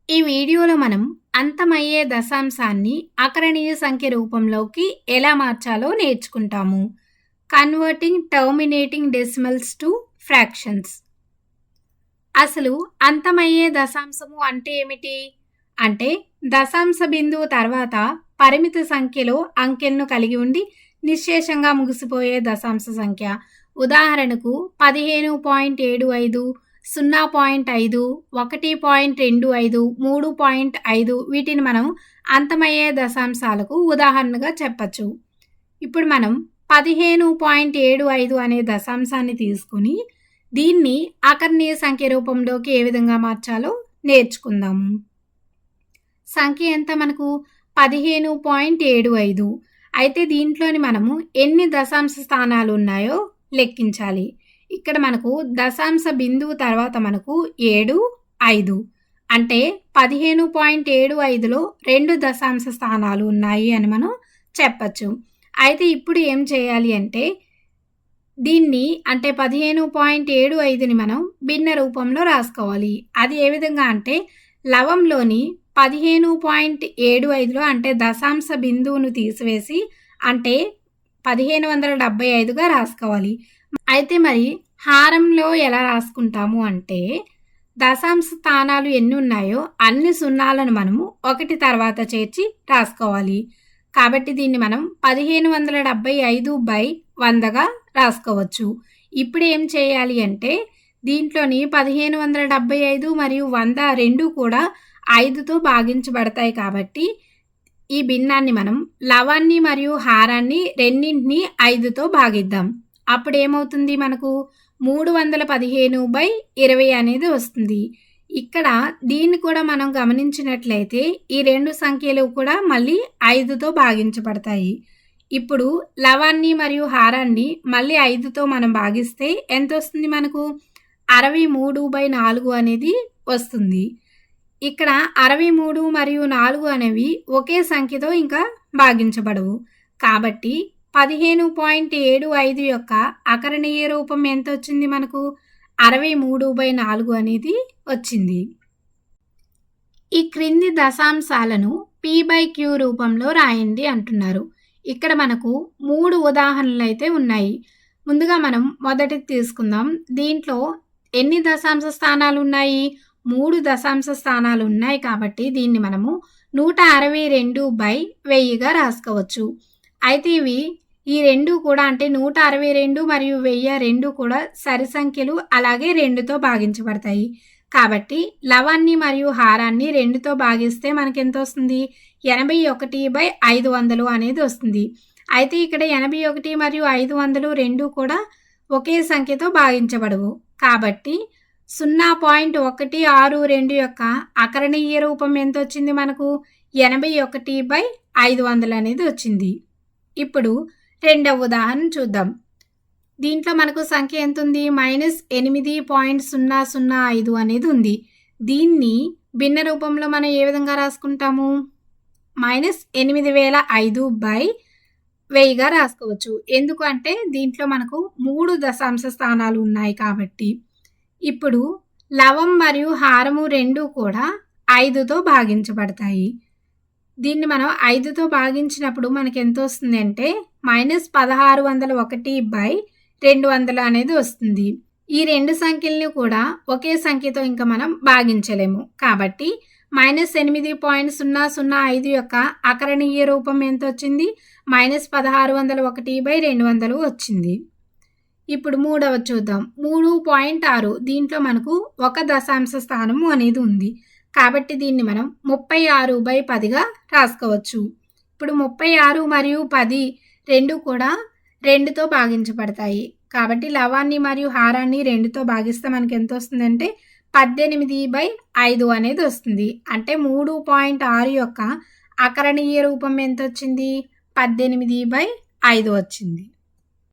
ఈ వీడియోలో మనం అంతమయ్యే దశాంశాన్ని అకరణీయ సంఖ్య రూపంలోకి ఎలా మార్చాలో నేర్చుకుంటాము. Converting terminating decimals to fractions. అసలు అంతమయ్యే దశాంశము అంటే ఏమిటి? అంటే దశాంశ బిందువు తర్వాత పరిమిత సంఖ్యలో అంకెలను కలిగి ఉండి నిశ్శేషంగా ముగిసిపోయే దశాంశ సంఖ్య. ఉదాహరణకు 15.75, 0.5, 1.25, 3.5 వీటిని మనం అంతమయ్యే దశాంశాలకు ఉదాహరణగా చెప్పచ్చు. ఇప్పుడు మనం 15.75 అనే దశాంశాన్ని తీసుకుని దీన్ని అకర్ణీయ సంఖ్య రూపంలోకి ఏ విధంగా మార్చాలో నేర్చుకుందాము. సంఖ్య ఎంత మనకు 15.75. అయితే దీంట్లోని మనము ఎన్ని దశాంశ స్థానాలు ఉన్నాయో లెక్కించాలి. ఇక్కడ మనకు దశాంశ బిందువు తర్వాత మనకు 7, 5 అంటే 15.75లో 2 దశాంశ స్థానాలు ఉన్నాయి అని మనం చెప్పచ్చు. అయితే ఇప్పుడు ఏం చేయాలి అంటే దీన్ని అంటే 15.75ని మనం భిన్న రూపంలో రాసుకోవాలి. అది ఏ విధంగా అంటే లవంలోని 15.75లో అంటే దశాంశ బిందువును తీసివేసి అంటే 1575గా రాసుకోవాలి. అయితే మరి హారంలో ఎలా రాసుకుంటాము అంటే దశాంశ స్థానాలు ఎన్ని ఉన్నాయో అన్ని సున్నాలను మనము ఒకటి తర్వాత చేర్చి రాసుకోవాలి. కాబట్టి దీన్ని మనం 1575/100గా రాసుకోవచ్చు. ఇప్పుడు ఏం చేయాలి అంటే దీంట్లోని 1575 మరియు 100 రెండు కూడా 5తో భాగించబడతాయి. కాబట్టి ఈ భిన్నాన్ని మనం లవాన్ని మరియు హారాన్ని రెండింటిని 5తో భాగిద్దాం. అప్పుడు ఏమవుతుంది మనకు 315/20 అనేది వస్తుంది. ఇక్కడ దీన్ని కూడా మనం గమనించినట్లయితే ఈ రెండు సంఖ్యలు కూడా మళ్ళీ 5తో భాగించబడతాయి. ఇప్పుడు లవాన్ని మరియు హారాన్ని మళ్ళీ 5తో మనం భాగిస్తే ఎంత వస్తుంది మనకు 63/4 అనేది వస్తుంది. ఇక్కడ 63 మరియు 4 అనేవి ఒకే సంఖ్యతో ఇంకా భాగించబడవు. కాబట్టి 15.75 యొక్క అకరణీయ రూపం ఎంత వచ్చింది మనకు 63/4 అనేది వచ్చింది. ఈ క్రింది దశాంశాలను p/q రూపంలో రాయండి అంటున్నారు. ఇక్కడ మనకు 3 ఉదాహరణలు అయితే ఉన్నాయి. ముందుగా మనం మొదటిది తీసుకుందాం. దీంట్లో ఎన్ని దశాంశ స్థానాలు ఉన్నాయి? 3 దశాంశ స్థానాలు ఉన్నాయి. కాబట్టి దీన్ని మనము 162/1000గా రాసుకోవచ్చు. అయితే ఈ రెండు కూడా అంటే 162 మరియు 1000 రెండు కూడా సరి సంఖ్యలు, అలాగే 2తో భాగించబడతాయి. కాబట్టి లవాన్ని మరియు హారాన్ని 2తో భాగిస్తే మనకి ఎంత వస్తుంది 81/500 అనేది వస్తుంది. అయితే ఇక్కడ 81 మరియు 500 రెండు కూడా ఒకే సంఖ్యతో భాగించబడవు. కాబట్టి 0.162 యొక్క అకరణీయ రూపం ఎంత వచ్చింది మనకు 81/500 అనేది వచ్చింది. ఇప్పుడు రెండవ ఉదాహరణ చూద్దాం. దీంట్లో మనకు సంఖ్య ఎంత ఉంది -8.005 అనేది ఉంది. దీన్ని భిన్న రూపంలో మనం ఏ విధంగా రాసుకుంటాము -8005/1000గా రాసుకోవచ్చు. ఎందుకంటే దీంట్లో మనకు 3 దశాంశ స్థానాలు ఉన్నాయి కాబట్టి. ఇప్పుడు లవం మరియు హారము రెండు కూడా 5తో భాగించబడతాయి. దీన్ని మనం 5తో భాగించినప్పుడు మనకి ఎంత వస్తుంది అంటే -1601/200 అనేది వస్తుంది. ఈ రెండు సంఖ్యల్ని కూడా ఒకే సంఖ్యతో ఇంకా మనం భాగించలేము. కాబట్టి -8.005 యొక్క అకరణీయ రూపం ఎంత వచ్చింది -1601/200 వచ్చింది. ఇప్పుడు మూడవ చూద్దాం. 3.6 దీంట్లో మనకు 1 దశాంశ స్థానము అనేది ఉంది. కాబట్టి దీన్ని మనం 36/10గా రాసుకోవచ్చు. ఇప్పుడు 36 మరియు 10 రెండు కూడా 2తో భాగించబడతాయి. కాబట్టి లవాన్ని మరియు హారాన్ని 2తో భాగిస్తే మనకి ఎంత వస్తుందంటే 18/5 అనేది వస్తుంది. అంటే 3.6 యొక్క అకరణీయ రూపం ఎంత వచ్చింది 18/5 వచ్చింది.